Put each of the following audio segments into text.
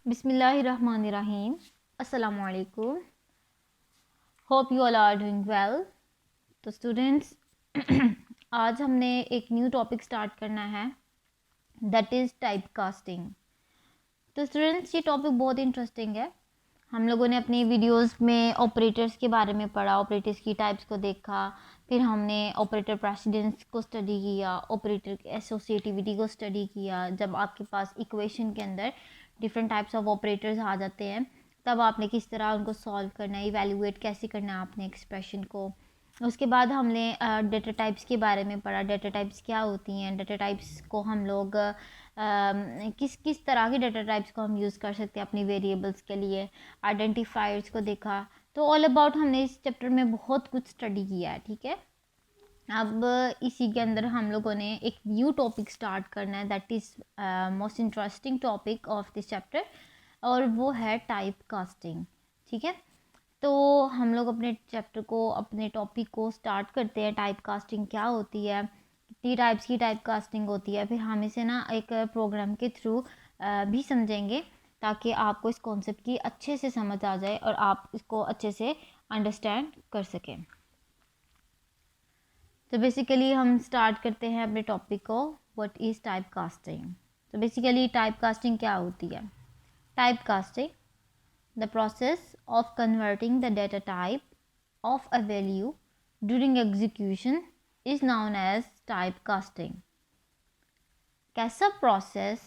बिस्मिल्लाहिर्रहमानिर्रहीम। अस्सलामु अलैकुम। Hope you all are doing well. तो स्टूडेंट्स आज हमने एक न्यू टॉपिक स्टार्ट करना है, दैट इज़ टाइप कास्टिंग। तो स्टूडेंट्स ये टॉपिक बहुत इंटरेस्टिंग है। हम लोगों ने अपनी वीडियोस में ऑपरेटर्स के बारे में पढ़ा, ऑपरेटर्स की टाइप्स को देखा, फिर हमने ऑपरेटर प्रेसिडेंस को स्टडी किया, ऑपरेटर की एसोसिएटिविटी को स्टडी किया। जब आपके पास इक्वेशन के अंदर डिफरेंट टाइप्स ऑफ ऑपरेटर्स आ जाते हैं, तब आपने किस तरह उनको सॉल्व करना है, इवेलुएट कैसे करना है आपने एक्सप्रेशन को। उसके बाद हमने डेटा टाइप्स के बारे में पढ़ा, डेटा टाइप्स क्या होती हैं, डेटा टाइप्स को हम लोग किस किस तरह की डेटा टाइप्स को हम यूज़ कर सकते हैं अपनी वेरिएबल्स के लिए, आइडेंटिफायर्स को देखा। तो ऑल अबाउट हमने इस चैप्टर में बहुत कुछ स्टडी किया है, ठीक है। अब इसी के अंदर हम लोगों ने एक न्यू टॉपिक स्टार्ट करना है, that is most interesting topic of this chapter, और वो है टाइप कास्टिंग, ठीक है। तो हम लोग अपने चैप्टर को, अपने टॉपिक को स्टार्ट करते हैं। टाइप कास्टिंग क्या होती है, कितनी टाइप्स की टाइप कास्टिंग होती है, फिर हम इसे ना एक प्रोग्राम के थ्रू भी समझेंगे, ताकि आपको इस कॉन्सेप्ट की अच्छे से समझ आ जाए और आप इसको अच्छे से अंडरस्टैंड कर सकें। तो बेसिकली हम स्टार्ट करते हैं अपने टॉपिक को, व्हाट इज़ टाइप कास्टिंग। तो बेसिकली टाइप कास्टिंग क्या होती है? Type casting, the process of converting the data type of a value during execution is known as typecasting। कैसा प्रोसेस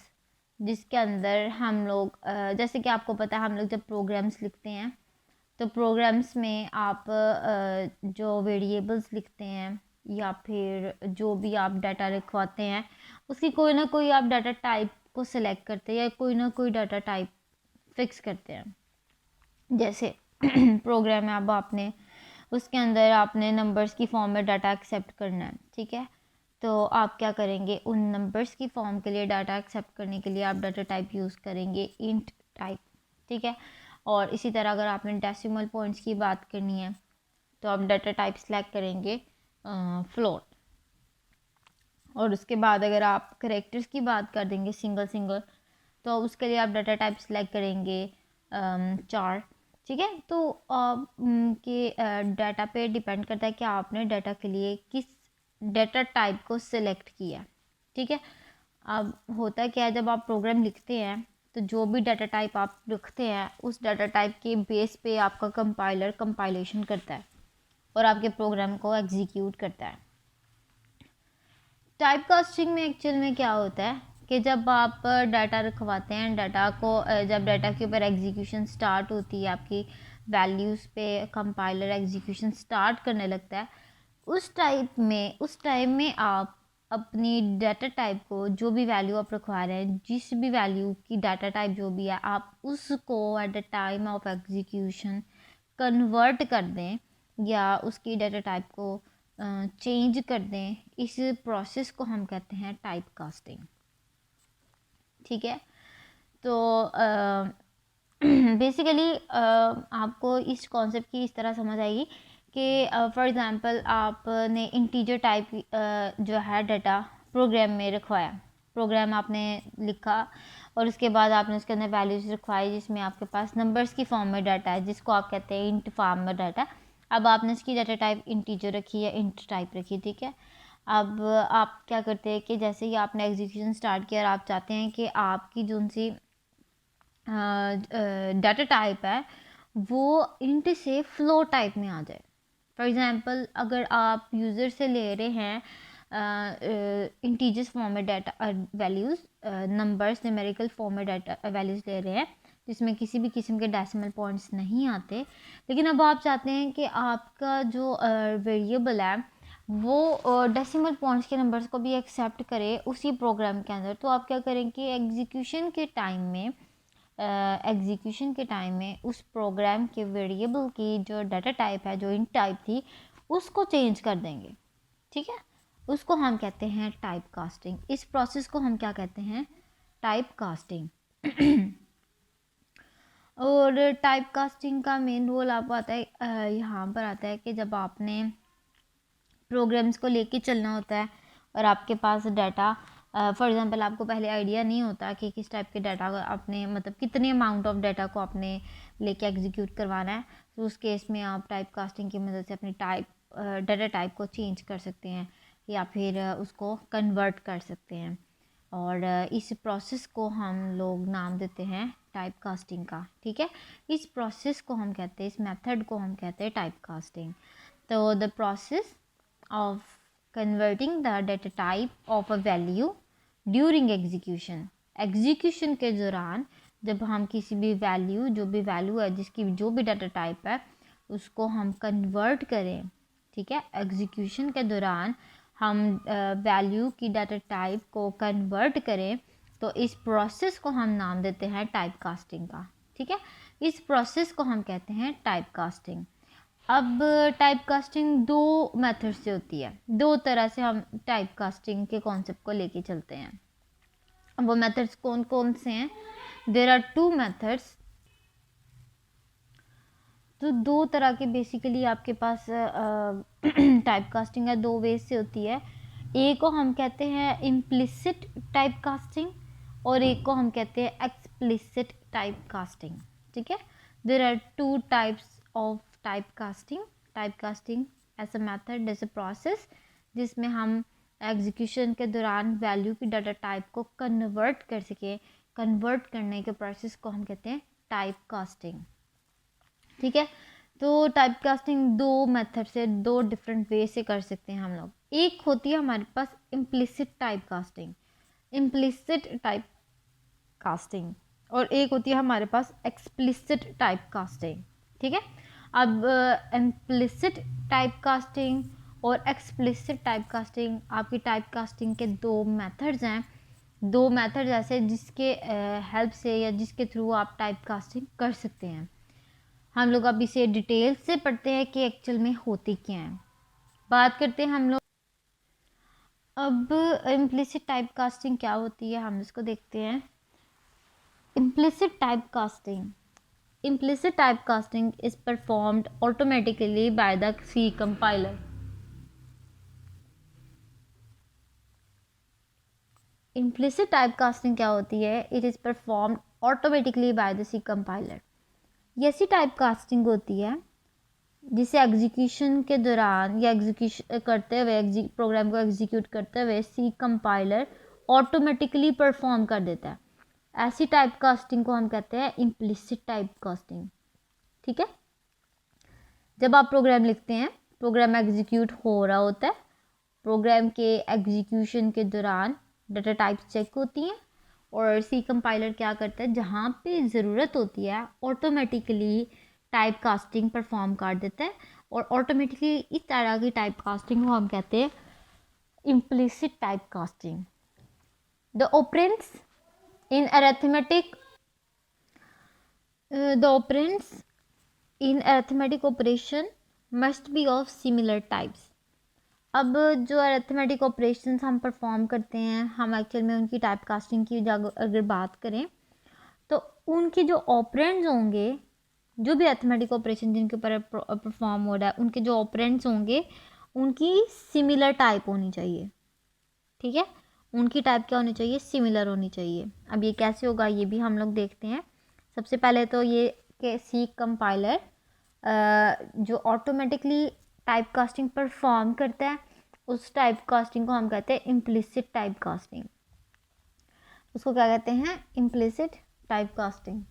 जिसके अंदर हम लोग जैसे कि आपको पता है, हम लोग जब प्रोग्राम्स लिखते हैं तो प्रोग्राम्स में आप जो वेरिएबल्स लिखते हैं या फिर जो भी आप डाटा लिखवाते हैं, उसकी कोई ना कोई आप डाटा टाइप को सिलेक्ट करते हैं या कोई ना कोई डाटा टाइप फिक्स करते हैं। जैसे प्रोग्राम है, अब आपने उसके अंदर आपने नंबर्स की फॉर्म में डाटा एक्सेप्ट करना है, ठीक है। तो आप क्या करेंगे, उन नंबर्स की फॉर्म के लिए डाटा एक्सेप्ट करने के लिए आप डाटा टाइप यूज़ करेंगे इंट टाइप, ठीक है। और इसी तरह अगर आपने डेसिमल पॉइंट्स की बात करनी है तो आप डाटा टाइप सेलेक्ट करेंगे फ्लोट। और उसके बाद अगर आप करेक्टर्स की बात कर देंगे सिंगल सिंगल, तो उसके लिए आप डाटा टाइप सेलेक्ट करेंगे चार, ठीक है। तो के डाटा पे डिपेंड करता है कि आपने डाटा के लिए किस डाटा टाइप को सिलेक्ट किया, ठीक है। अब होता क्या है, जब आप प्रोग्राम लिखते हैं तो जो भी डाटा टाइप आप लिखते हैं उस डाटा टाइप के बेस पे आपका कंपाइलर कंपाइलेशन करता है और आपके प्रोग्राम को एग्जीक्यूट करता है। टाइप कास्टिंग में एक्चुअल में क्या होता है कि जब आप डाटा रखवाते हैं, डाटा को जब डाटा के ऊपर एग्जीक्यूशन स्टार्ट होती है, आपकी वैल्यूज़ पे कंपाइलर एग्जीक्यूशन स्टार्ट करने लगता है, उस टाइम में आप अपनी डाटा टाइप को, जो भी वैल्यू आप रखवा रहे हैं, जिस भी वैल्यू की डाटा टाइप जो भी है, आप उसको eight the time of execution convert कर दें या उसकी डाटा टाइप को चेंज कर दें। इस प्रोसेस को हम कहते हैं टाइप कास्टिंग, ठीक है। तो बेसिकली आपको इस कॉन्सेप्ट की इस तरह समझ आएगी कि फॉर एग्ज़ाम्पल आपने इंटीजर टाइप जो है डाटा प्रोग्राम में रखवाया, प्रोग्राम आपने लिखा और उसके बाद आपने उसके अंदर वैल्यूज़ रखवाई जिसमें आपके पास नंबर्स की फॉर्म में डाटा है, जिसको आप कहते हैं इंट फॉर्म में डाटा। अब आपने इसकी डाटा टाइप इंटीजर रखी है, इंट टाइप रखी, ठीक है। अब आप क्या करते हैं कि जैसे ही आपने एग्जीक्यूशन स्टार्ट किया और आप चाहते हैं कि आपकी जो सी डाटा टाइप है वो इंट से फ्लो टाइप में आ जाए। फॉर एग्ज़ाम्पल अगर आप यूज़र से ले रहे हैं इंटीजर्स फॉर्म में data values, numbers numerical form में डाटा वैल्यूज़ ले रहे हैं जिसमें किसी भी किस्म के डेसिमल पॉइंट्स नहीं आते, लेकिन अब आप चाहते हैं कि आपका जो वेरिएबल है वो डेसिमल पॉइंट्स के नंबर्स को भी एक्सेप्ट करे उसी प्रोग्राम के अंदर। तो आप क्या करेंगे, एग्जीक्यूशन के टाइम में उस प्रोग्राम के वेरिएबल की जो डाटा टाइप है, जो इंट टाइप थी, उसको चेंज कर देंगे, ठीक है। उसको हम कहते हैं टाइप कास्टिंग। इस प्रोसेस को हम क्या कहते हैं, टाइप कास्टिंग। और टाइप कास्टिंग का मेन रोल आप आता है यहाँ पर आता है कि जब आपने प्रोग्राम्स को लेके चलना होता है और आपके पास डाटा फॉर एग्जांपल आपको पहले आइडिया नहीं होता कि किस टाइप के डाटा को आपने मतलब कितने अमाउंट ऑफ डाटा को आपने लेके एग्जीक्यूट करवाना है, तो उस केस में आप टाइप कास्टिंग की मदद से अपनी डाटा टाइप को चेंज कर सकते हैं या फिर उसको कन्वर्ट कर सकते हैं। और इस प्रोसेस को हम लोग नाम देते हैं टाइप कास्टिंग का। ठीक है, इस प्रोसेस को हम कहते हैं, इस मेथड को हम कहते हैं टाइप कास्टिंग। तो the process of converting the data type of a value during execution के दौरान जब हम किसी भी वैल्यू, जो भी वैल्यू है जिसकी जो भी डाटा टाइप है उसको हम कन्वर्ट करें। ठीक है, एग्जीक्यूशन के दौरान हम वैल्यू की डाटा टाइप को कन्वर्ट करें तो इस प्रोसेस को हम नाम देते हैं टाइप कास्टिंग का। ठीक है, इस प्रोसेस को हम कहते हैं टाइप कास्टिंग। अब टाइप कास्टिंग दो मेथड से होती है, दो तरह से हम टाइप कास्टिंग के कॉन्सेप्ट को लेके चलते हैं। अब वो मेथड्स कौन कौन से हैं? There are two methods. तो दो तरह के बेसिकली आपके पास टाइप कास्टिंग है, दो वेज से होती है। एक को हम कहते हैं इम्प्लिसिट टाइप कास्टिंग और एक को हम कहते हैं एक्सप्लिसिट टाइप कास्टिंग। ठीक है, there are two types of type casting as a method, as a process जिसमें हम एग्जीक्यूशन के दौरान वैल्यू की डाटा टाइप को कन्वर्ट कर सके। कन्वर्ट करने के प्रोसेस को हम कहते हैं टाइप कास्टिंग। ठीक है, तो टाइप कास्टिंग दो मेथड से, दो डिफरेंट वे से कर सकते हैं हम लोग। एक होती है हमारे पास इम्प्लिसिट टाइप कास्टिंग और एक होती है हमारे पास एक्सप्लिसिट टाइप कास्टिंग। ठीक है, अब इम्प्लिसिट टाइप कास्टिंग और एक्सप्लिसिट टाइप कास्टिंग आपकी टाइप कास्टिंग के दो मेथड्स हैं। दो मेथड्स ऐसे जिसके हेल्प से या जिसके थ्रू आप टाइप कास्टिंग कर सकते हैं। हम लोग अब इसे डिटेल से पढ़ते हैं कि एक्चुअल में होती क्या है। बात करते हैं हम लोग अब इम्प्लिसिट टाइप कास्टिंग क्या होती है, हम इसको देखते हैं। Implicit type casting is performed automatically by the C compiler. Implicit type casting क्या होती है? It is performed automatically by the C compiler. ये ऐसी टाइप कास्टिंग होती है जिसे एग्जीक्यूशन के दौरान या एग्जीक्यूशन करते हुए, प्रोग्राम को एग्जीक्यूट करते हुए सी कंपाइलर ऑटोमेटिकली परफॉर्म कर देता है। ऐसी टाइप कास्टिंग को हम कहते हैं इम्प्लिसिट टाइप कास्टिंग। ठीक है, जब आप प्रोग्राम लिखते हैं, प्रोग्राम एग्जीक्यूट हो रहा होता है, प्रोग्राम के एग्जीक्यूशन के दौरान डाटा टाइप्स चेक होती हैं और सी कंपाइलर क्या करता है, जहाँ पे ज़रूरत होती है ऑटोमेटिकली टाइप कास्टिंग परफॉर्म कर देता है। और ऑटोमेटिकली इस तरह की टाइप कास्टिंग को हम कहते हैं implicit type casting. The operands in arithmetic operation must be of similar types. अब जो अरिथमेटिक ऑपरेशंस हम परफॉर्म करते हैं, हम एक्चुअल में उनकी टाइप कास्टिंग की अगर बात करें तो उनके जो ऑपरेंड्स होंगे, जो भी अरिथमेटिक ऑपरेशन जिनके ऊपर परफॉर्म हो रहा है, उनके जो ऑपरेंड्स होंगे उनकी सिमिलर टाइप होनी चाहिए। ठीक है, उनकी टाइप क्या होनी चाहिए? सिमिलर होनी चाहिए। अब ये कैसे होगा ये भी हम लोग देखते हैं। सबसे पहले तो ये कि सी कंपाइलर जो ऑटोमेटिकली टाइप कास्टिंग परफॉर्म करता है, उस टाइप कास्टिंग को हम कहते हैं इम्प्लिसिट टाइप कास्टिंग। उसको क्या कहते हैं? Implicit type casting.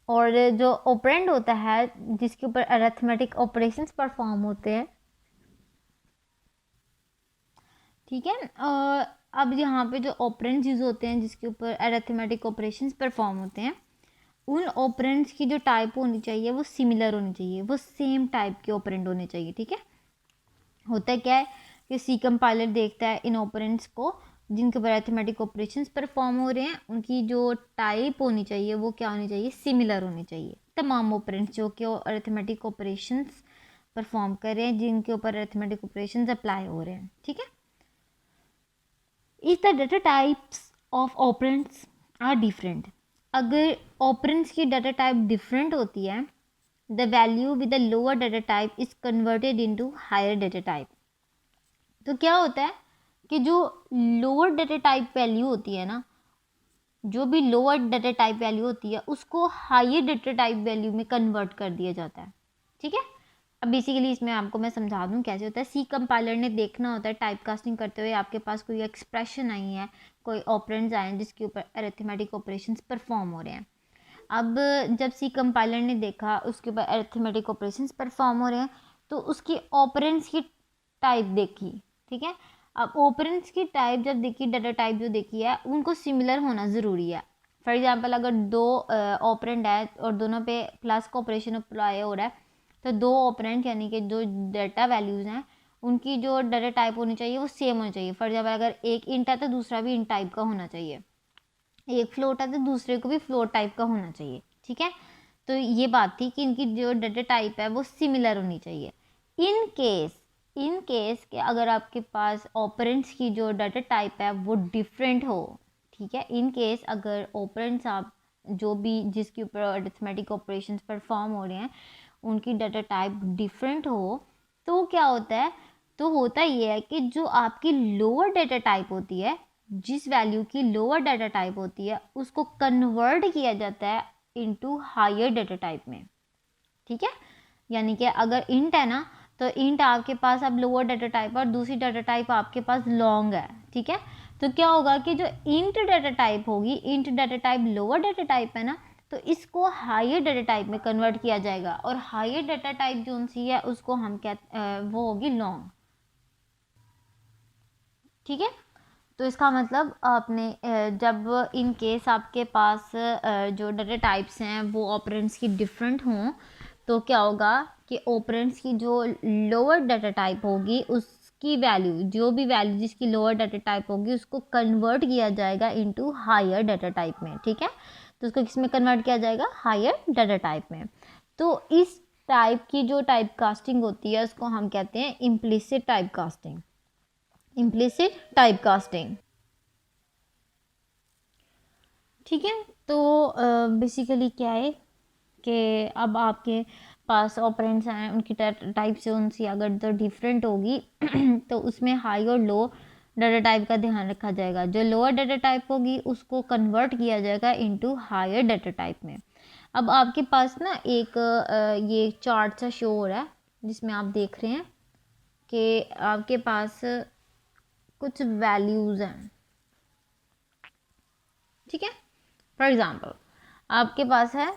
और जो ऑपरेंड होता है जिसके ऊपर अरिथमेटिक ऑपरेशंस परफॉर्म होते हैं, ठीक है, अब यहाँ पे जो ऑपरेंड्स यूज होते हैं जिसके ऊपर अरिथमेटिक ऑपरेशंस परफॉर्म होते हैं, उन ऑपरेंड्स की जो टाइप होनी चाहिए वो सिमिलर होनी चाहिए, वो सेम टाइप के ऑपरेंड होने चाहिए। ठीक है, होता है क्या है कि सी कंपाइलर देखता है इन ऑपरेंड्स को जिनके ऊपर अरिथमेटिक ऑपरेशंस परफॉर्म हो रहे हैं, उनकी जो टाइप होनी चाहिए वो क्या होनी चाहिए? सिमिलर होनी चाहिए। तमाम ऑपरेंड्स जो कि अरिथमेटिक ऑपरेशंस परफॉर्म कर रहे हैं, जिनके ऊपर अरिथमेटिक ऑपरेशंस अप्लाई हो रहे हैं। ठीक है, if the data types of operands are different, अगर ऑपरेंड्स की डाटा टाइप डिफरेंट होती है, the value with the lower data type is converted into higher data type. तो क्या होता है कि जो लोअर डाटा टाइप वैल्यू होती है ना, जो भी लोअर डाटा टाइप वैल्यू होती है उसको हायर डाटा टाइप वैल्यू में कन्वर्ट कर दिया जाता है। ठीक है, अब बेसिकली इसमें आपको मैं समझा दूँ कैसे होता है। सी कंपाइलर ने देखना होता है टाइप कास्टिंग करते हुए आपके पास कोई एक्सप्रेशन आई है, कोई ऑपरेंड्स आए हैं जिसके ऊपर अरिथमेटिक ऑपरेशंस परफॉर्म हो रहे हैं। अब जब सी कंपाइलर ने देखा उसके ऊपर अरिथमेटिक ऑपरेशंस परफॉर्म हो रहे हैं तो उसकी ऑपरेंड्स की टाइप देखी। ठीक है, अब ऑपरेंड्स की टाइप जब देखी, डाटा टाइप जो देखी है उनको सिमिलर होना ज़रूरी है। फॉर एग्जांपल अगर दो ऑपरेंड है और दोनों पे प्लस का ऑपरेशन अप्लाई हो रहा है तो दो ऑपरेंड यानी कि जो डाटा वैल्यूज़ हैं उनकी जो डाटा टाइप होनी चाहिए वो सेम होनी चाहिए। फॉर एग्जाम्पल अगर एक इंट है तो दूसरा भी इंट टाइप का होना चाहिए, एक फ्लोट है तो दूसरे को भी फ्लोट टाइप का होना चाहिए। ठीक है, तो ये बात थी कि इनकी जो डाटा टाइप है वो सिमिलर होनी चाहिए। इन केस के अगर आपके पास ऑपरेंड्स की जो डाटा टाइप है वो डिफरेंट हो, ठीक है, इन केस अगर ऑपरेंड्स आप जो भी जिसके ऊपर अरिथमेटिक ऑपरेशंस परफॉर्म हो रहे हैं उनकी डाटा टाइप डिफरेंट हो तो क्या होता है, तो होता ये है कि जो आपकी लोअर डाटा टाइप होती है, जिस वैल्यू की लोअर डाटा टाइप होती है उसको कन्वर्ट किया जाता है इनटू हायर डाटा टाइप में। ठीक है, यानी कि अगर इंट है ना तो इंट आपके पास अब लोअर डाटा टाइप और दूसरी डाटा टाइप आपके पास लॉन्ग है। ठीक है, तो क्या होगा कि जो इंट डाटा टाइप होगी, int data type lower data type है ना, तो इसको हायर डाटा टाइप में कन्वर्ट किया जाएगा और हायर डाटा टाइप जो सी है उसको हम वो होगी लॉन्ग। ठीक है, तो इसका मतलब आपने जब इन केस आपके पास जो डाटा टाइप्स हैं वो ऑपरेंड्स की डिफरेंट हों तो क्या होगा कि ऑपरेंड्स की जो लोअर डाटा टाइप होगी उसकी वैल्यू, जो भी वैल्यू जिसकी लोअर डाटा टाइप होगी उसको कन्वर्ट किया जाएगा इनटू हायर डाटा टाइप में। ठीक है, तो उसको किस में कन्वर्ट किया जाएगा, हायर डाटा टाइप में। तो इस टाइप की जो टाइप कास्टिंग होती है उसको हम कहते हैं implicit type casting. Implicit type casting. ठीक है, तो बेसिकली क्या है कि अब आपके पास ऑपरेंड्स हैं उनकी टाइप से उनसे अगर तो डिफरेंट होगी तो उसमें हाई और लो डाटा टाइप का ध्यान रखा जाएगा। जो लोअर डाटा टाइप होगी उसको कन्वर्ट किया जाएगा इनटू हायर डाटा टाइप में। अब आपके पास ना एक ये चार्ट सा शो हो रहा है जिसमें आप देख रहे हैं कि आपके पास कुछ वैल्यूज़ हैं। ठीक है, फॉर एग्ज़ाम्पल आपके पास है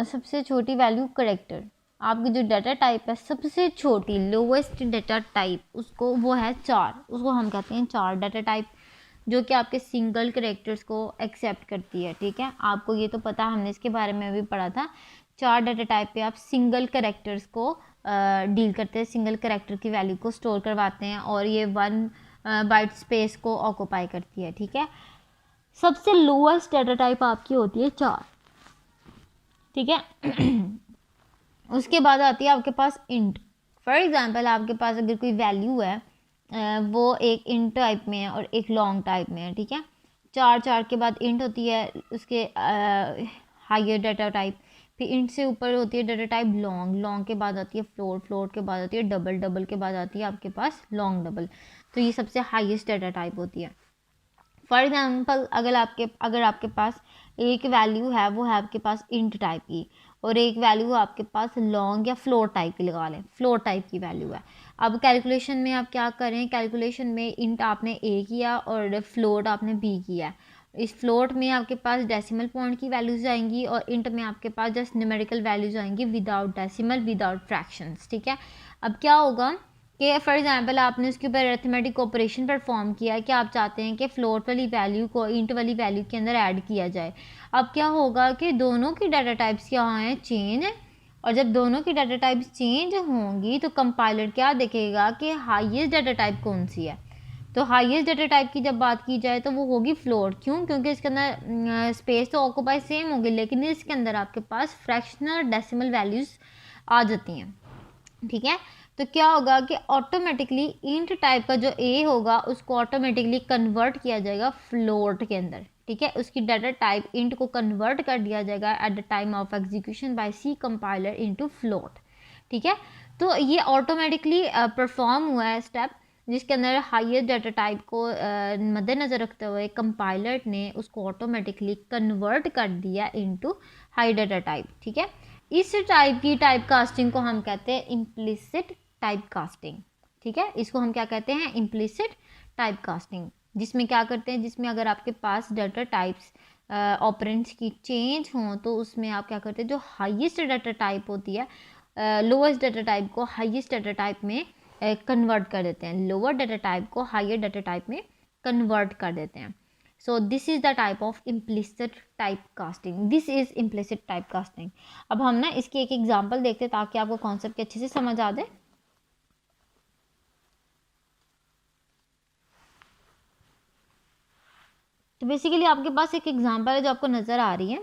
सबसे छोटी वैल्यू करेक्टर। आपकी जो डाटा टाइप है सबसे छोटी लोवेस्ट डाटा टाइप उसको वो है 4, उसको हम कहते हैं 4 डाटा टाइप, जो कि आपके सिंगल करेक्टर्स को एक्सेप्ट करती है। ठीक है, आपको ये तो पता, हमने इसके बारे में भी पढ़ा था। 4 डाटा टाइप पे आप सिंगल करेक्टर्स को डील करते हैं, सिंगल करेक्टर की वैल्यू को स्टोर करवाते हैं और ये 1 बाइट स्पेस को ऑक्यूपाई करती है। ठीक है, सबसे लोएस्ट डाटा टाइप आपकी होती है 4। ठीक है उसके बाद आती है आपके पास इंट। फॉर एग्जांपल आपके पास अगर कोई वैल्यू है वो एक इंट टाइप में है और एक लॉन्ग टाइप में है। ठीक है, 4 के बाद इंट होती है उसके हायर डाटा टाइप, फिर इंट से ऊपर होती है डाटा टाइप लॉन्ग के बाद आती है फ्लोट के बाद आती है डबल के बाद आती है आपके पास लॉन्ग डबल। तो ये सबसे हाईएस्ट डाटा टाइप होती है। फॉर एग्जाम्पल अगर आपके पास एक वैल्यू है वो है आपके पास इंट टाइप की और एक वैल्यू आपके पास लॉन्ग या फ्लोट टाइप की, लगा लें फ्लोट टाइप की वैल्यू है। अब कैलकुलेशन में आप क्या करें, कैलकुलेशन में इंट आपने ए किया और फ्लोट आपने बी किया। इस फ्लोट में आपके पास डेसिमल पॉइंट की वैल्यूज आएंगी और इंट में आपके पास जस्ट न्यूमेरिकल वैल्यूज आएंगी विदाउट डेसिमल, विदाउट फ्रैक्शंस। ठीक है, अब क्या होगा कि फॉर एग्जांपल आपने उसके ऊपर अरिथमेटिक ऑपरेशन परफॉर्म किया कि आप चाहते हैं कि फ्लोट वाली वैल्यू को इंट वाली वैल्यू के अंदर ऐड किया जाए। अब क्या होगा कि दोनों की डाटा टाइप्स क्या हैं, चेंज है, और जब दोनों की डाटा टाइप्स चेंज होंगी तो कंपाइलर क्या देखेगा कि हाईएस्ट डाटा टाइप कौन सी है। तो हाईएस्ट डाटा टाइप की जब बात की जाए तो वो होगी फ्लोट। क्यों, क्योंकि इसके अंदर स्पेस तो ऑक्यूपाई सेम होगी लेकिन इसके अंदर आपके पास फ्रैक्शनल डेसिमल वैल्यूज़ आ जाती हैं। ठीक है, तो क्या होगा कि ऑटोमेटिकली इंट टाइप का जो ए होगा उसको ऑटोमेटिकली कन्वर्ट किया जाएगा फ्लोट के अंदर। ठीक है, उसकी डाटा टाइप इंट को कन्वर्ट कर दिया जाएगा at the time of execution by C compiler into float. ठीक है, तो ये ऑटोमेटिकली परफॉर्म हुआ है स्टेप जिसके अंदर हाईएस्ट डाटा टाइप को मद्देनज़र रखते हुए कंपाइलर ने उसको ऑटोमेटिकली कन्वर्ट कर दिया इनटू हाई डाटा टाइप। ठीक है, इस टाइप की टाइप कास्टिंग को हम कहते हैं इम्प्लिसिट टाइप कास्टिंग। ठीक है, इसको हम क्या कहते हैं, इम्प्लिसिट टाइप कास्टिंग, जिसमें क्या करते हैं, जिसमें अगर आपके पास डाटा टाइप्स ऑपरेंड्स की चेंज हों तो उसमें आप क्या करते हैं, जो हाईएस्ट डाटा टाइप होती है लोएस्ट डाटा टाइप को हाईएस्ट डाटा टाइप में कन्वर्ट कर देते हैं, लोअर डाटा टाइप को हायर डाटा टाइप में कन्वर्ट कर देते हैं। So this is the type of implicit type casting, this is implicit type casting. अब हम ना इसकी एक एग्जांपल देखते हैं ताकि आपको कॉन्सेप्ट अच्छे से समझ आ जाए। तो बेसिकली आपके पास एक एग्जांपल है जो आपको नज़र आ रही है।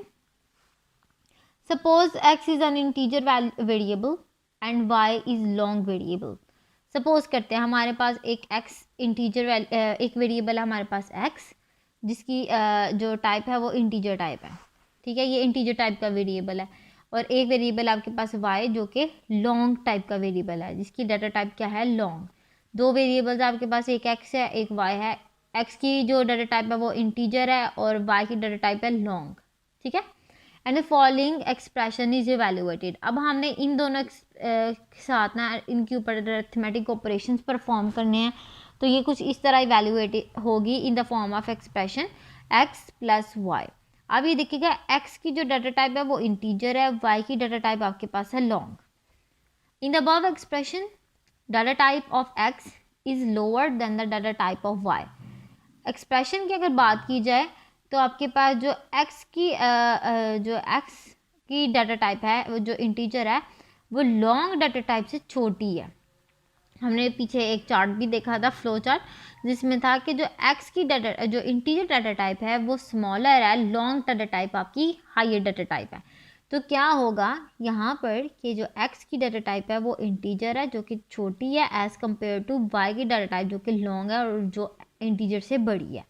Suppose x is an integer variable and y is long variable. Suppose करते हैं हमारे पास एक x इंटीजर एक वेरिएबल है हमारे पास x, जिसकी जो टाइप है वो इंटीजर टाइप है। ठीक है, ये इंटीजर टाइप का वेरिएबल है, और एक वेरिएबल आपके पास y जो कि लॉन्ग टाइप का वेरिएबल है, जिसकी डाटा टाइप क्या है, लॉन्ग। दो वेरिएबल्स आपके पास, एक x है एक y है। x की जो डाटा टाइप है वो इंटीजर है और y की डाटा टाइप है लॉन्ग। ठीक है, and the following expression is evaluated. अब हमने इन दोनों के साथ ना इनके ऊपर अरिथमेटिक ऑपरेशंस परफॉर्म करने हैं, तो ये कुछ इस तरह इवेल्युएट होगी in the form of expression x plus Y. अब ये देखिएगा x की जो डाटा टाइप है वो इंटीजर है, y की डाटा टाइप आपके पास है long. In the above expression data type of x is lower than the data type of y। Expression की अगर बात की जाए तो आपके पास जो x की डाटा टाइप है वो जो इंटीजर है वो लॉन्ग डाटा टाइप से छोटी है। हमने पीछे एक चार्ट भी देखा था, फ्लो चार्ट, जिसमें था कि जो x की डाटा जो इंटीजर डाटा टाइप है वो स्मॉलर है, लॉन्ग डाटा टाइप आपकी हायर डाटा टाइप है। तो क्या होगा यहाँ पर कि जो x की डाटा टाइप है वो इंटीजर है जो कि छोटी है एज़ कम्पेयर टू y की डाटा टाइप जो कि लॉन्ग है और जो इंटीजर से बड़ी है।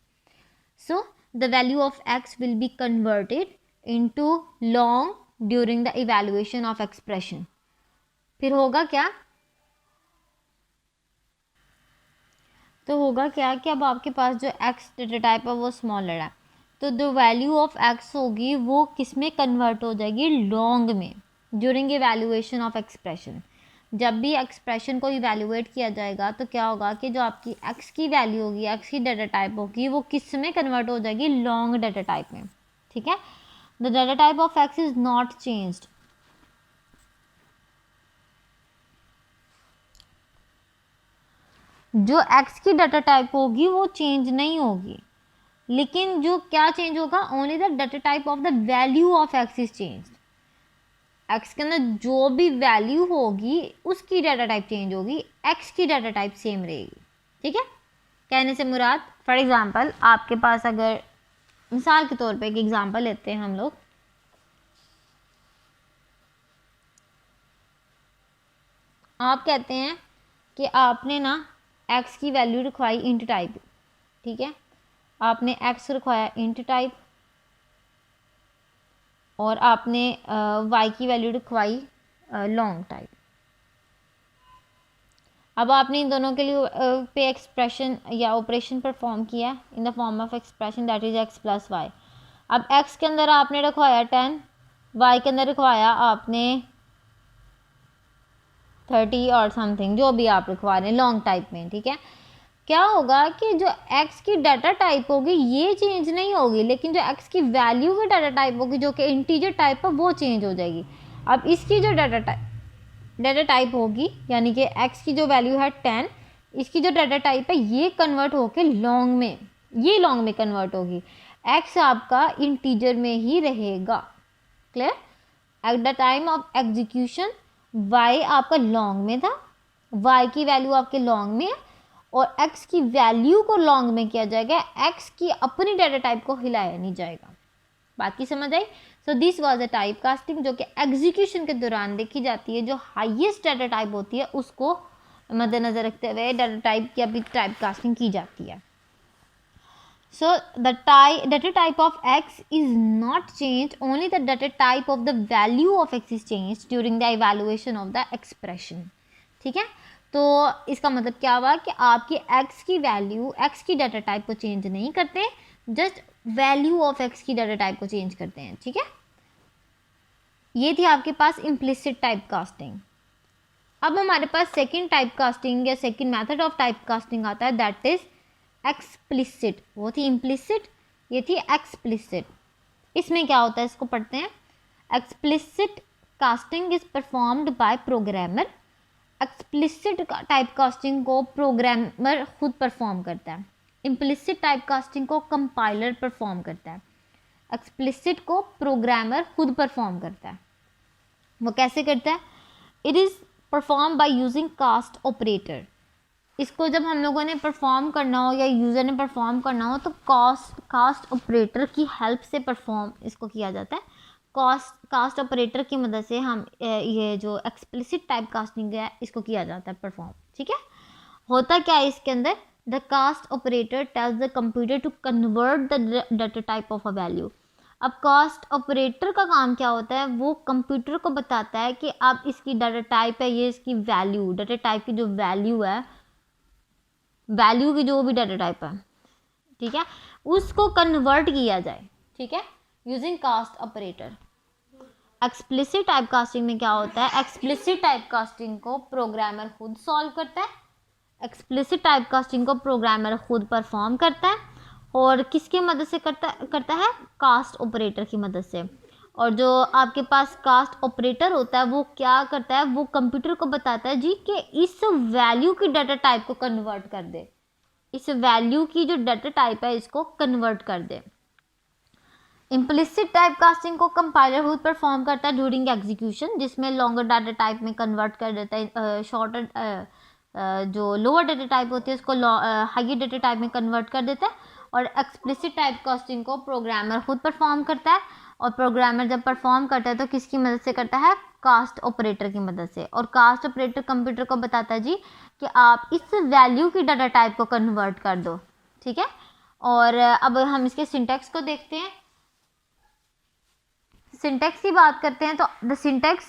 So the value of x will be converted into long during the evaluation of expression। फिर होगा क्या, तो होगा क्या कि अब आपके पास जो x डाटा टाइप है वो स्मॉलर है, तो जो वैल्यू ऑफ x होगी वो किस में कन्वर्ट हो जाएगी, लॉन्ग में, ड्यूरिंग इवेल्युएशन ऑफ एक्सप्रेशन। जब भी एक्सप्रेशन को इवेल्युएट किया जाएगा तो क्या होगा कि जो आपकी x की वैल्यू होगी, x की डाटा टाइप होगी, वो किस में कन्वर्ट हो जाएगी, लॉन्ग डाटा टाइप में। ठीक है, the data type of x is not changed. जो x की डाटा टाइप होगी वो चेंज नहीं होगी, लेकिन जो क्या चेंज होगा, only the data type of the value of x is changed. x के अंदर जो भी वैल्यू होगी उसकी डाटा टाइप चेंज होगी, x की डाटा टाइप सेम रहेगी। ठीक है, कहने से मुराद, फॉर एग्जांपल आपके पास अगर मिसाल के तौर पे एक एग्जांपल लेते हैं हम लोग, आप कहते हैं कि आपने ना x की वैल्यू रखवाई इंट टाइप। ठीक है, आपने x रखवाया इंट टाइप और आपने y की वैल्यू रखवाई लॉन्ग टाइप। अब आपने इन दोनों के लिए पे एक्सप्रेशन या ऑपरेशन परफॉर्म किया in the form of expression that is x plus Y. अब x के अंदर आपने रखवाया 10, y के अंदर रखवाया आपने 30 और समथिंग, जो भी आप रखवा रहे हैं लॉन्ग टाइप में। ठीक है, क्या होगा कि जो x की डाटा टाइप होगी ये चेंज नहीं होगी, लेकिन जो x की वैल्यू की डाटा टाइप होगी जो कि इंटीजर टाइप है वो चेंज हो जाएगी। अब इसकी जो डाटा टाइप होगी, यानी कि x की जो वैल्यू है 10, इसकी जो डाटा टाइप है ये कन्वर्ट होके लॉन्ग में, ये लॉन्ग में कन्वर्ट होगी, x आपका इंटीजर में ही रहेगा। Clear, eight the time of execution y आपका लॉन्ग में था, y की वैल्यू आपके लॉन्ग में है और x की वैल्यू को लॉन्ग में किया जाएगा, x की अपनी डाटा टाइप को हिलाया नहीं जाएगा। बात की समझ आई। So this was a type casting जो कि एग्जीक्यूशन के दौरान देखी जाती है, जो हाईएस्ट डाटा टाइप होती है उसको मद्देनजर रखते हुए डाटा टाइप की अभी टाइप कास्टिंग की जाती है। So the data type of x is not change, only the data type of the value of x is change during the evaluation of the expression. ठीक है, तो इसका मतलब क्या हुआ कि आपकी एक्स की वैल्यू, एक्स की डाटा टाइप को चेंज नहीं करते, जस्ट वैल्यू ऑफ एक्स की डाटा टाइप को चेंज करते हैं, ठीक है। ये थी आपके पास इम्प्लिसिट टाइप कास्टिंग। अब हमारे पास सेकंड टाइप कास्टिंग या second method of type casting आता है, दैट इज एक्सप्लिसिट। वो थी इम्प्लिसिट, ये थी एक्सप्लिसिट। इसमें क्या होता है, इसको पढ़ते हैं। Explicit casting is performed by programmer. Explicit type casting को प्रोग्रामर खुद परफॉर्म करता है। इम्प्लिसिट टाइप कास्टिंग को कंपाइलर परफॉर्म करता है। एक्सप्लिसिट को प्रोग्रामर खुद परफॉर्म करता है। वो कैसे करता है? It is perform by using cast operator. इसको जब हम लोगों ने परफॉर्म करना हो या यूज़र ने परफॉर्म करना हो तो कास्ट ऑपरेटर की हेल्प से परफॉर्म इसको किया जाता है। कास्ट ऑपरेटर की मदद से हम ये जो एक्सप्लिसिट टाइप कास्टिंग है इसको किया जाता है परफॉर्म, ठीक है। होता क्या है इसके अंदर, the cast operator tells the computer to convert the data type of a value. अब कास्ट ऑपरेटर का काम क्या होता है, वो कंप्यूटर को बताता है कि अब इसकी डाटा टाइप है, ये इसकी वैल्यू, डाटा टाइप की जो वैल्यू है, वैल्यू की जो भी डाटा टाइप है, ठीक है, उसको कन्वर्ट किया जाए, ठीक है, using cast operator. Explicit type casting में क्या होता है, एक्सप्लिसिट टाइप कास्टिंग को प्रोग्रामर खुद सॉल्व करता है। एक्सप्लिसिट टाइप कास्टिंग को प्रोग्रामर खुद परफॉर्म करता है और किसकी मदद से करता है, कास्ट ऑपरेटर की मदद से। और जो आपके पास कास्ट ऑपरेटर होता है वो क्या करता है, वो कंप्यूटर को बताता है जी कि इस वैल्यू की डाटा टाइप को कन्वर्ट कर दे, इस वैल्यू की जो डाटा टाइप है इसको कन्वर्ट कर दे। इम्प्लिसिट टाइप कास्टिंग को कंपाइलर खुद परफॉर्म करता है ड्यूरिंग एग्जीक्यूशन, जिसमें लॉन्गर डाटा टाइप में कन्वर्ट कर देता है, शॉर्टर जो लोअर डाटा टाइप होती है उसको हाइयर डाटा टाइप में कन्वर्ट कर देता है। और एक्सप्लिसिट टाइप कास्टिंग को प्रोग्रामर खुद परफॉर्म करता है, और प्रोग्रामर जब परफॉर्म करता है तो किसकी मदद से करता है, कास्ट ऑपरेटर की मदद से। और कास्ट ऑपरेटर कंप्यूटर को बताता है जी कि आप इस वैल्यू की डाटा टाइप को कन्वर्ट कर दो, ठीक है। और अब हम इसके सिंटैक्स को देखते हैं। सिंटैक्स की बात करते हैं तो the syntax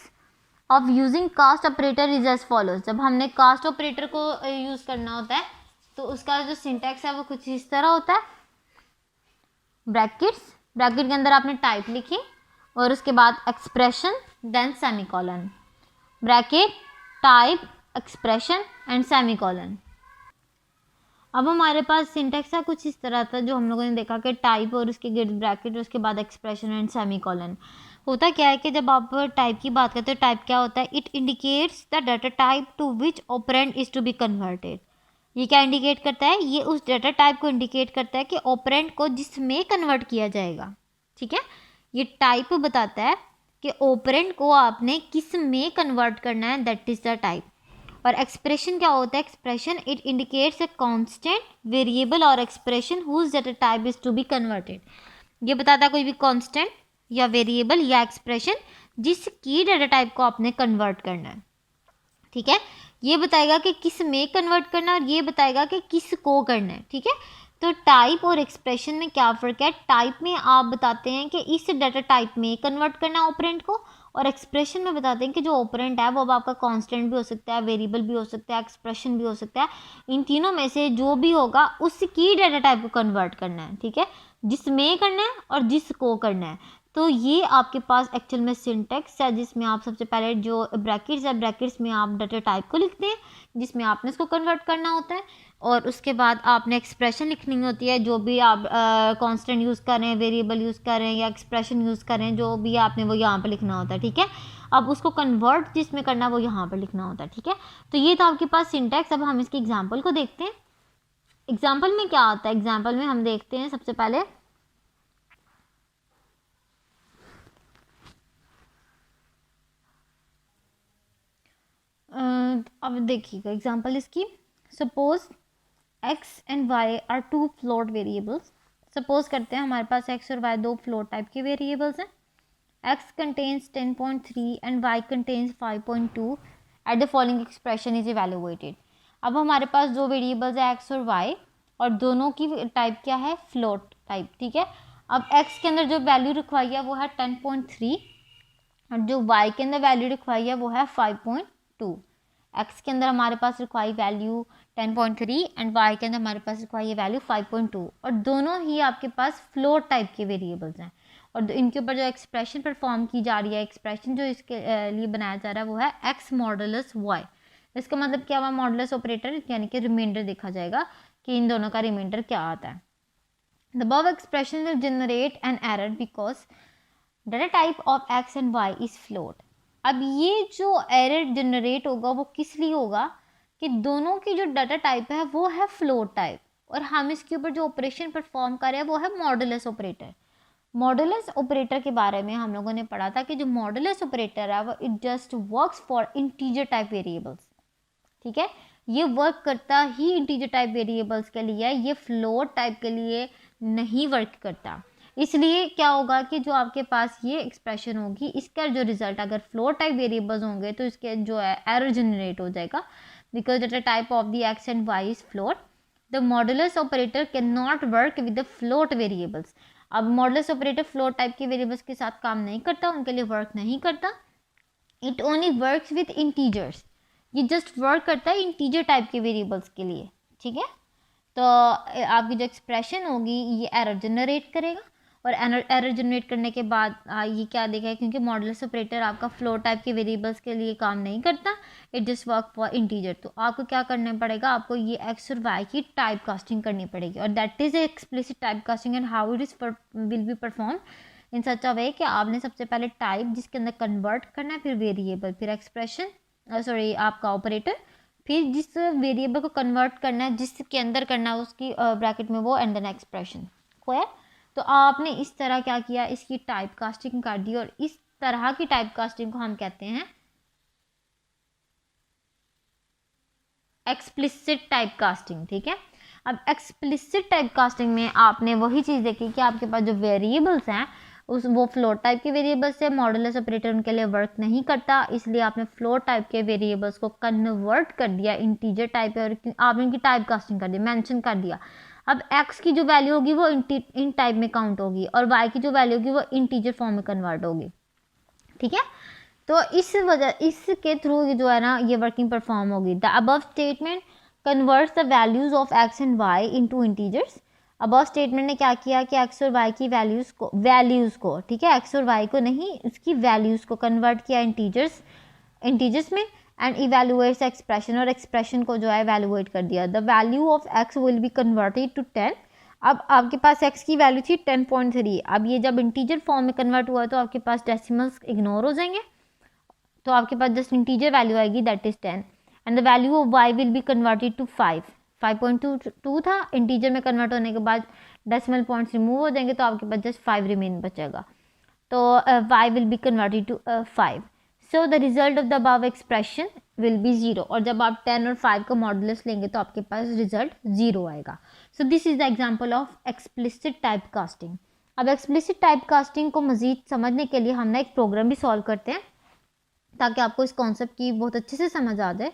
of using cast operator is as follows. जब हमने कास्ट ऑपरेटर को यूज़ करना होता है तो उसका जो सिंटैक्स है वो कुछ इस तरह होता है। ब्रैकेट्स, ब्रैकेट के अंदर आपने टाइप लिखी और उसके बाद expression then semicolon, bracket type expression and semicolon. अब हमारे पास सिंटैक्स है कुछ इस तरह था जो हम लोगों ने देखा कि टाइप और उसके गिर्द ब्रैकेट, उसके बाद एक्सप्रेशन एंड सेमीकोलन। होता क्या है कि जब आप टाइप की बात करते हो, टाइप क्या होता है, it indicates the data type to which operand is to be converted. ये क्या इंडिकेट करता है, ये उस डाटा टाइप को इंडिकेट करता है कि ऑपरेंड को जिसमें कन्वर्ट किया जाएगा, ठीक है। ये टाइप बताता है कि ऑपरेंड को आपने किस में कन्वर्ट करना है, दैट इज द टाइप। और एक्सप्रेशन क्या होता है, expression it indicates a constant variable और expression whose data type is to be converted. ये बताता है कोई भी कांस्टेंट या वेरिएबल या एक्सप्रेशन जिसकी डाटा टाइप को आपने कन्वर्ट करना है, ठीक है। ये बताएगा कि किस में कन्वर्ट करना है और ये बताएगा कि किस को करना है, ठीक है। तो टाइप और एक्सप्रेशन में क्या फ़र्क है, टाइप में आप बताते हैं कि इस डाटा टाइप में कन्वर्ट करना है ऑपरेंड को, और एक्सप्रेशन में बताते हैं कि जो ऑपरेंड है वो अब आपका कांस्टेंट भी हो सकता है, वेरिएबल भी हो सकता है, एक्सप्रेशन भी हो सकता है। इन तीनों में से जो भी होगा उसकी डाटा टाइप को कन्वर्ट करना है, ठीक है, जिसमें करना है और जिसको करना है। तो ये आपके पास एक्चुअल में सिंटैक्स है जिसमें आप सबसे पहले जो ब्रैकेट्स है, ब्रैकेट्स में आप डाटा टाइप को लिखते हैं जिसमें आपने इसको कन्वर्ट करना होता है, और उसके बाद आपने एक्सप्रेशन लिखनी होती है, जो भी आप कांस्टेंट यूज़ कर रहे हैं, वेरिएबल यूज़ कर रहे हैं या एक्सप्रेशन यूज़ कर रहे हैं, जो भी आपने वो यहाँ पर लिखना होता है, ठीक है। अब उसको कन्वर्ट जिसमें करना है वो यहाँ पर लिखना होता है, ठीक है। तो ये था आपके पास सिंटैक्स। अब हम इसकी एग्जाम्पल को देखते हैं। एग्जाम्पल में क्या आता है, एग्जाम्पल में हम देखते हैं सबसे पहले अब देखिएगा एग्जाम्पल इसकी। Suppose x and y are two float variables. Suppose करते हैं हमारे पास x और y दो फ्लोट टाइप के वेरिएबल्स हैं। x contains 10.3 and y contains 5.2 at the following expression is evaluated. अब हमारे पास दो वेरिएबल्स है x और y, और दोनों की टाइप क्या है, फ्लोट टाइप, ठीक है। अब x के अंदर जो वैल्यू रखवाई है वो है 10.3 और जो y के अंदर वैल्यू रखवाई है वो है 5.2। एक्स के अंदर हमारे पास रिक्वायर वैल्यू 10.3 एंड वाई के अंदर हमारे पास रिक्वायर वैल्यू 5.2, और दोनों ही आपके पास फ्लोट टाइप के वेरिएबल्स हैं, और इनके ऊपर जो एक्सप्रेशन परफॉर्म की जा रही है, एक्सप्रेशन जो इसके लिए बनाया जा रहा है वो है एक्स मॉडुलस वाई। इसका मतलब क्या हुआ, मॉडुलस ऑपरेटर यानी कि रिमाइंडर देखा जाएगा कि इन दोनों का रिमाइंडर क्या आता है। The above expression will generate an error because data type of X and Y is float. अब ये जो एरर जनरेट होगा वो किस लिए होगा कि दोनों की जो डाटा टाइप है वो है फ्लोट टाइप, और हम इसके ऊपर जो ऑपरेशन परफॉर्म कर रहे हैं वो है मॉडुलस ऑपरेटर। मॉडुलस ऑपरेटर के बारे में हम लोगों ने पढ़ा था कि जो मॉडुलस ऑपरेटर है वो it just works for integer type variables, ठीक है, ये वर्क करता ही इंटीजर टाइप वेरिएबल्स के लिए, ये फ्लोट टाइप के लिए नहीं वर्क करता। इसलिए क्या होगा कि जो आपके पास ये एक्सप्रेशन होगी इसका जो रिजल्ट अगर फ्लोट टाइप वेरिएबल्स होंगे तो इसके जो है एरर जनरेट हो जाएगा because data type of the X and Y is float. The modulus operator can not work with the float variables. अब मॉडुलस ऑपरेटर फ्लोट टाइप के वेरिएबल्स के साथ काम नहीं करता, उनके लिए वर्क नहीं करता। It only works with integers, ये जस्ट वर्क करता है इंटीजर टाइप के वेरिएबल्स के लिए, ठीक है। तो आपकी जो एक्सप्रेशन होगी ये एरर जनरेट करेगा, और एरर जनरेट करने के बाद ये क्या देगा, क्योंकि मॉडुलस ऑपरेटर आपका फ्लोट टाइप के वेरिएबल्स के लिए काम नहीं करता, it just work for integer. तो आपको क्या करना पड़ेगा, आपको ये एक्स और वाई की टाइप कास्टिंग करनी पड़ेगी, और that is explicit type casting and how it is will be perform in such a way कि आपने सबसे पहले टाइप जिसके अंदर कन्वर्ट करना है, फिर वेरिएबल, फिर एक्सप्रेशन आपका ऑपरेटर, फिर जिस वेरिएबल को कन्वर्ट करना है जिसके अंदर करना है उसकी ब्रैकेट में वो, एंड देन एक्सप्रेशन क्लियर। तो आपने इस तरह क्या किया, इसकी टाइप कास्टिंग कर दी, और इस तरह की टाइप कास्टिंग को हम कहते हैं एक्सप्लिसिट टाइप कास्टिंग, ठीक है। अब एक्सप्लिसिट टाइप कास्टिंग में आपने वही चीज़ देखी कि आपके पास जो वेरिएबल्स हैं वो फ्लोट टाइप के वेरिएबल्स है, मॉडुलस ऑपरेटर उनके लिए वर्क नहीं करता, इसलिए आपने फ्लोट टाइप के वेरिएबल्स को कन्वर्ट कर दिया इंटीजर टाइप और आपने इनकी टाइप कास्टिंग कर दी, मेंशन कर दिया। अब x की जो वैल्यू होगी वो इन टाइप में काउंट होगी, और y की जो वैल्यू होगी वो इंटीजर फॉर्म में कन्वर्ट होगी, ठीक है। तो इसके थ्रू जो है ना ये वर्किंग परफॉर्म होगी। The above statement converts the values of x and y into integers. Above statement ने क्या किया कि x और y की वैल्यूज़ को ठीक है, x और y को नहीं, उसकी वैल्यूज़ को कन्वर्ट किया इंटीजर्स में, एंड इवेलुएट्स एक्सप्रेशन, और एक्सप्रेशन को जो है इवेलुएट कर दिया। The value of x will be converted to 10। अब आपके पास x की वैल्यू थी 10.3, अब ये जब इंटीजर फॉर्म में कन्वर्ट हुआ तो आपके पास डेसिमल्स इग्नोर हो जाएंगे, तो आपके पास जस्ट इंटीजर वैल्यू आएगी that is 10, and the value of y will be converted to 5.22 था, इंटीजर में कन्वर्ट होने के बाद डेसिमल पॉइंट्स रिमूव हो जाएंगे तो आपके पास जस्ट 5 रिमेन बचेगा, तो y will be converted to 5। So the result of the above expression will be 0, और जब आप 10 और 5 का मॉडुलस लेंगे तो आपके पास रिजल्ट 0 आएगा। So this is the example of explicit type casting. अब एक्सप्लिसिट टाइप कास्टिंग को मज़ीद समझने के लिए हम ना एक प्रोग्राम भी सॉल्व करते हैं ताकि आपको इस कॉन्सेप्ट की बहुत अच्छे से समझ आ जाए।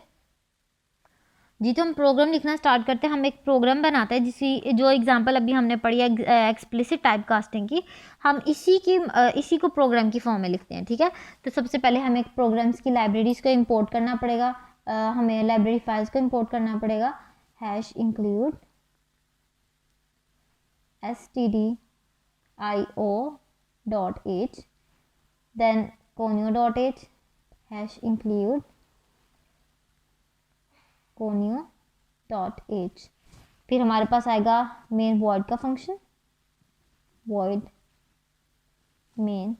जी, तो हम प्रोग्राम लिखना स्टार्ट करते हैं। हम एक प्रोग्राम बनाते हैं जो एग्जांपल अभी हमने पढ़ी है एक्सप्लिसिट टाइप कास्टिंग की, हम इसी को प्रोग्राम की फॉर्म में लिखते हैं, ठीक है। तो सबसे पहले हमें एक प्रोग्राम्स की लाइब्रेरीज़ को इंपोर्ट करना पड़ेगा, हमें लाइब्रेरी फाइल्स को इंपोर्ट करना पड़ेगा, #include stdio.h, then conio.h, #include conio.h। फिर हमारे पास आएगा मेन वॉइड का फंक्शन, वॉइड मेन,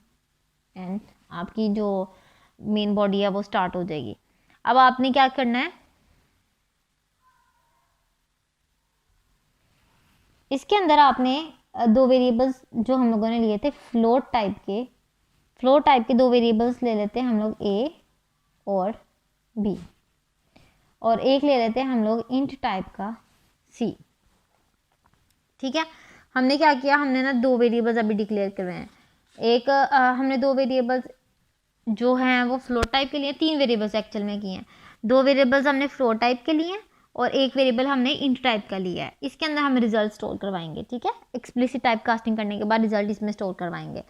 एंड आपकी जो मेन बॉडी है वो स्टार्ट हो जाएगी। अब आपने क्या करना है, इसके अंदर आपने दो वेरिएबल्स जो हम लोगों ने लिए थे फ्लोट टाइप के दो वेरिएबल्स ले लेते हैं हम लोग, a और b, और एक ले लेते हैं हम लोग इंट टाइप का c, ठीक है। हमने क्या किया, हमने ना दो वेरिएबल्स अभी डिक्लेयर कर रहे हैं। एक हमने दो वेरिएबल्स जो हैं वो फ्लोट टाइप के लिए, तीन वेरिएबल्स एक्चुअल में किए हैं, दो वेरिएबल्स हमने फ्लोट टाइप के लिए और एक वेरिएबल हमने इंट टाइप का लिया है। इसके अंदर हम रिजल्ट स्टोर करवाएंगे, ठीक है। एक्सप्लिसिट टाइप कास्टिंग करने के बाद रिजल्ट इसमें स्टोर करवाएंगे।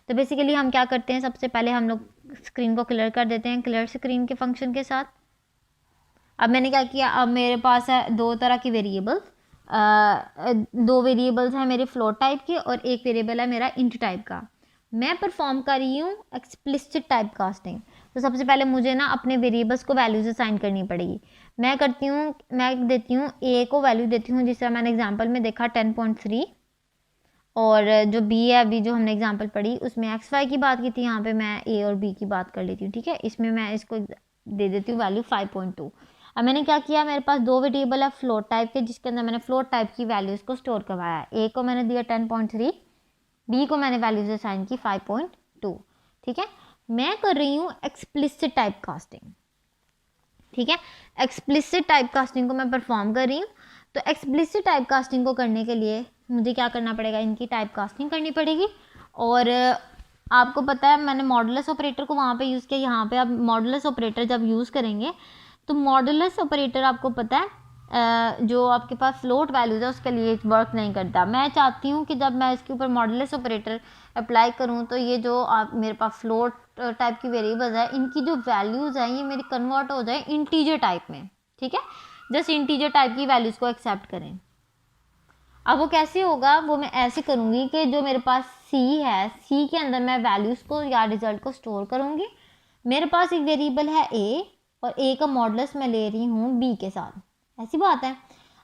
तो बेसिकली हम क्या करते हैं, सबसे पहले हम लोग स्क्रीन को क्लियर कर देते हैं, क्लियर स्क्रीन के फंक्शन के साथ। अब मैंने क्या किया, अब मेरे पास है दो तरह की वेरिएबल, दो वेरिएबल्स हैं मेरे फ्लोट टाइप के और एक वेरिएबल है मेरा इंट टाइप का। मैं परफॉर्म कर रही हूँ एक्सप्लिसिट टाइप कास्टिंग। तो सबसे पहले मुझे ना अपने वेरिएबल्स को वैल्यूज असाइन करनी पड़ेगी। मैं करती हूँ, मैं देती हूँ ए को वैल्यू देती हूँ, जिस तरह मैंने एग्जांपल में देखा 10.3, और जो बी है अभी जो हमने एग्जांपल पढ़ी उसमें एक्स वाई की बात की थी, यहाँ पे मैं ए और बी की बात कर लेती हूँ। ठीक है, इसमें मैं इसको दे देती हूँ वैल्यू 5.2। अब मैंने क्या किया, मेरे पास दो वेरिएबल है फ्लोट टाइप के, जिसके अंदर मैंने फ्लोट टाइप की वैल्यूज़ को स्टोर करवाया। ए को मैंने दिया 10.3, बी को मैंने वैल्यूज असाइन की 5.2। ठीक है, मैं कर रही हूँ एक्सप्लिसिट टाइप कास्टिंग। ठीक है, एक्सप्लिसिट टाइप कास्टिंग को मैं परफॉर्म कर रही हूँ। तो एक्सप्लिसिट टाइप कास्टिंग को करने के लिए मुझे क्या करना पड़ेगा, इनकी टाइप कास्टिंग करनी पड़ेगी। और आपको पता है मैंने मॉडुलस ऑपरेटर को वहाँ पे यूज़ किया, यहाँ पे आप मॉडुलस ऑपरेटर जब यूज़ करेंगे तो मॉडुलस ऑपरेटर आपको पता है जो आपके पास फ्लोट वैल्यूज है उसके लिए वर्क नहीं करता। मैं चाहती हूँ कि जब मैं इसके ऊपर मॉडुलस ऑपरेटर अप्लाई करूँ तो ये जो आप मेरे पास फ्लोट टाइप की वेरिएबल्स है इनकी जो वैल्यूज़ हैं ये मेरी कन्वर्ट हो जाए इंटीजर टाइप में। ठीक है, जस्ट इंटीजर टाइप की वैल्यूज़ को एक्सेप्ट करें। अब वो कैसे होगा, वो मैं ऐसे करूँगी कि जो मेरे पास सी है, सी के अंदर मैं वैल्यूज़ को या रिजल्ट को स्टोर करूँगी। मेरे पास एक वेरिएबल है ए और ए का मॉडुलस मैं ले रही हूँ बी के साथ, ऐसी बात है।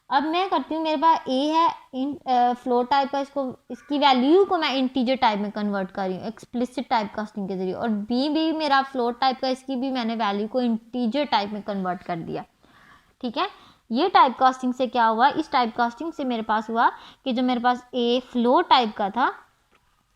अब मैं करती हूँ, मेरे पास ए है इन फ्लोट टाइप का, इसको इसकी वैल्यू को मैं इंटीजर टाइप में कन्वर्ट कर रही हूँ एक्सप्लिसिट टाइप कास्टिंग के जरिए, और बी भी मेरा फ्लोट टाइप का, इसकी भी मैंने वैल्यू को इंटीजर टाइप में कन्वर्ट कर दिया। ठीक है, ये टाइप कास्टिंग से क्या हुआ, इस टाइप कास्टिंग से मेरे पास हुआ कि जो मेरे पास ए फ्लोट टाइप का था,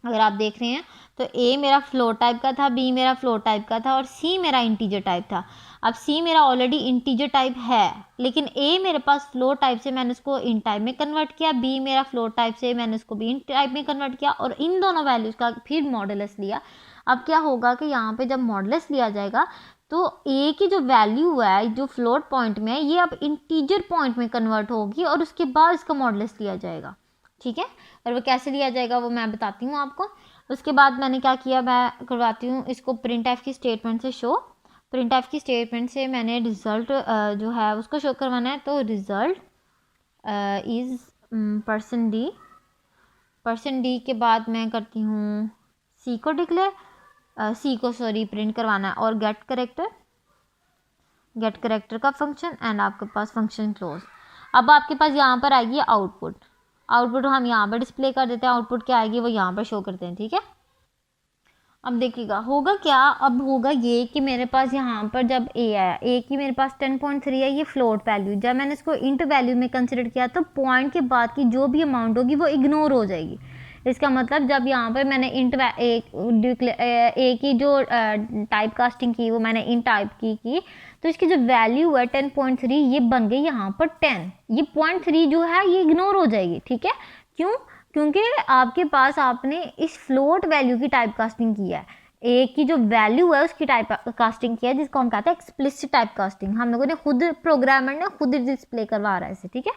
अगर आप देख रहे हैं तो ए मेरा फ्लोट टाइप का था, बी मेरा फ्लोट टाइप का था और सी मेरा इंटीजर टाइप था। अब सी मेरा ऑलरेडी इंटीजर टाइप है, लेकिन ए मेरे पास फ्लोट टाइप से मैंने उसको इन टाइप में कन्वर्ट किया, बी मेरा फ्लोट टाइप से मैंने उसको भी इन टाइप में कन्वर्ट किया और इन दोनों वैल्यूज़ का फिर मॉडुलस लिया। अब क्या होगा कि यहाँ पे जब मॉडुलस लिया जाएगा तो ए की जो वैल्यू है जो फ्लोट पॉइंट में है ये अब इंटीजर पॉइंट में कन्वर्ट होगी और उसके बाद इसका मॉडुलस लिया जाएगा। ठीक है, और वो कैसे लिया जाएगा वो मैं बताती हूँ आपको। उसके बाद मैंने क्या किया, मैं करवाती हूँ इसको प्रिंट एफ की स्टेटमेंट से शो। प्रिंट एफ की स्टेटमेंट से मैंने रिज़ल्ट जो है उसको शो करवाना है। तो रिज़ल्ट इज़ %d के बाद मैं करती हूँ सी को डिक्लेयर, प्रिंट करवाना है और गेट करेक्टर का फंक्शन एंड आपके पास फंक्शन क्लोज। अब आपके पास यहाँ पर आएगी आउटपुट हम यहाँ पर डिस्प्ले कर देते हैं, आउटपुट क्या आएगी वो यहाँ पर शो करते हैं। ठीक है, अब देखिएगा होगा क्या, अब होगा ये कि मेरे पास यहाँ पर जब ए आया, ए की मेरे पास 10.3 है, ये फ्लोट वैल्यू, जब मैंने इसको इंट वैल्यू में कंसिडर किया तो पॉइंट के बाद की जो भी अमाउंट होगी वो इग्नोर हो जाएगी। इसका मतलब जब यहाँ पर मैंने इंट ए की जो टाइप कास्टिंग की वो मैंने इन टाइप की तो इसकी जो वैल्यू है 10.3 ये बन गई यहाँ पर 10, ये 0.3 जो है ये इग्नोर हो जाएगी। ठीक है, क्यों, क्योंकि आपके पास आपने इस फ्लोट वैल्यू की टाइप कास्टिंग की है, ए की जो वैल्यू है उसकी टाइप कास्टिंग किया है, जिसको हम कहते हैं एक्सप्लिसिट टाइप कास्टिंग। हम लोगों ने खुद, प्रोग्रामर ने खुद डिस्प्ले करवा रहा है इसे। ठीक है,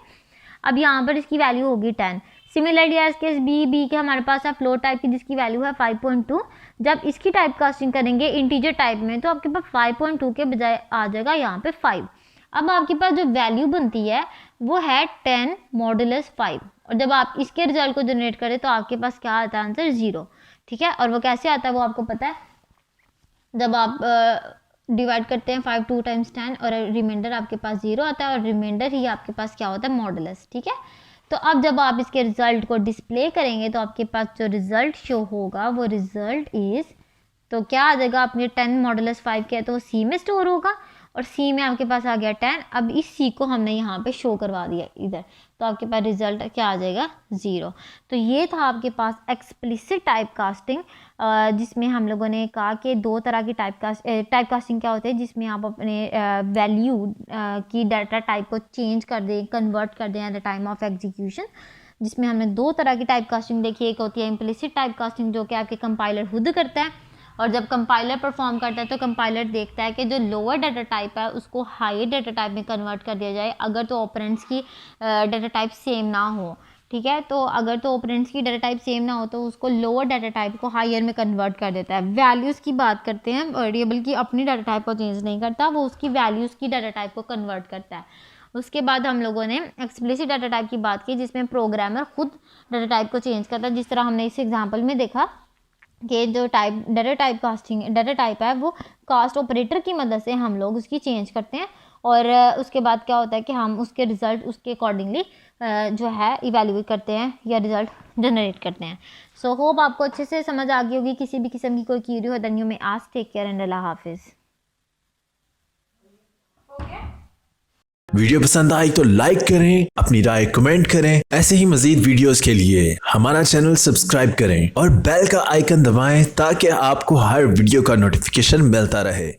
अब यहाँ पर इसकी वैल्यू होगी 10। सिमिलरली एज केस बी के हमारे पास है फ्लोट टाइप की जिसकी वैल्यू है 5.2। जब इसकी टाइप कास्टिंग करेंगे इंटीजर टाइप में तो आपके पास 5.2 के बजाय आ जाएगा यहाँ पे 5। अब आपके पास जो वैल्यू बनती है वो है 10 मॉडुलस 5, और जब आप इसके रिजल्ट को जनरेट करें तो आपके पास क्या आता है, आंसर 0। ठीक है, और वो कैसे आता है वो आपको पता है, जब आप डिवाइड करते हैं 5 2 टाइम्स 10 और रिमाइंडर आपके पास 0 आता है और रिमाइंडर ही आपके पास क्या होता है, मॉडुलस। ठीक है, तो अब जब आप इसके रिजल्ट को डिस्प्ले करेंगे तो आपके पास जो रिजल्ट शो होगा वो रिजल्ट इज, तो क्या आ जाएगा, आपने 10 मॉडुलस 5 किया तो वो सी में स्टोर होगा और सी में आपके पास आ गया 10। अब इस सी को हमने यहाँ पे शो करवा दिया इधर, तो आपके पास रिजल्ट क्या आ जाएगा, 0। तो ये था आपके पास एक्सप्लिसिट टाइप कास्टिंग, जिसमें हम लोगों ने कहा कि दो तरह की टाइप कास्टिंग क्या होते हैं, जिसमें आप अपने वैल्यू की डाटा टाइप को चेंज कर दें, कन्वर्ट कर दें eight the time of execution. जिसमें हमने दो तरह की टाइप कास्टिंग देखी, एक होती है इम्प्लिसिट टाइप कास्टिंग जो कि आपके कंपाइलर खुद करता है, और जब कंपाइलर परफॉर्म करता है तो कंपाइलर देखता है कि जो लोअर डाटा टाइप है उसको हायर डाटा टाइप में कन्वर्ट कर दिया जाए अगर तो ऑपरेंड्स की डाटा टाइप सेम ना हो। ठीक है। तो अगर तो ऑपरेंड्स की डाटा टाइप सेम ना हो तो उसको लोअर डाटा टाइप को हायर में कन्वर्ट कर देता है। वैल्यूज़ की बात करते हैं, वेरिएबल की अपनी डाटा टाइप को चेंज नहीं करता, वो उसकी वैल्यूज़ की डाटा टाइप को कन्वर्ट करता है। उसके बाद हम लोगों ने एक्सप्लिसिट डाटा टाइप की बात की, जिसमें प्रोग्रामर खुद डाटा टाइप को चेंज करता है, जिस तरह हमने इस एग्जाम्पल में देखा कि जो डाटा टाइप है वो कास्ट ऑपरेटर की मदद से हम लोग उसकी चेंज करते हैं, और उसके बाद क्या होता है कि हम उसके रिजल्ट उसके अकॉर्डिंगली जो है इवेल्युएट करते हैं या रिजल्ट जनरेट करते हैं। सो होप आपको अच्छे से समझ आ गई होगी। किसी भी किस्म की कोई क्वेरी हो then you may ask. Take care and अल्लाह हाफिज़। वीडियो पसंद आई तो लाइक करें, अपनी राय कमेंट करें। ऐसे ही मजीद वीडियोस के लिए हमारा चैनल सब्सक्राइब करें और बेल का आइकन दबाएं ताकि आपको हर वीडियो का नोटिफिकेशन मिलता रहे।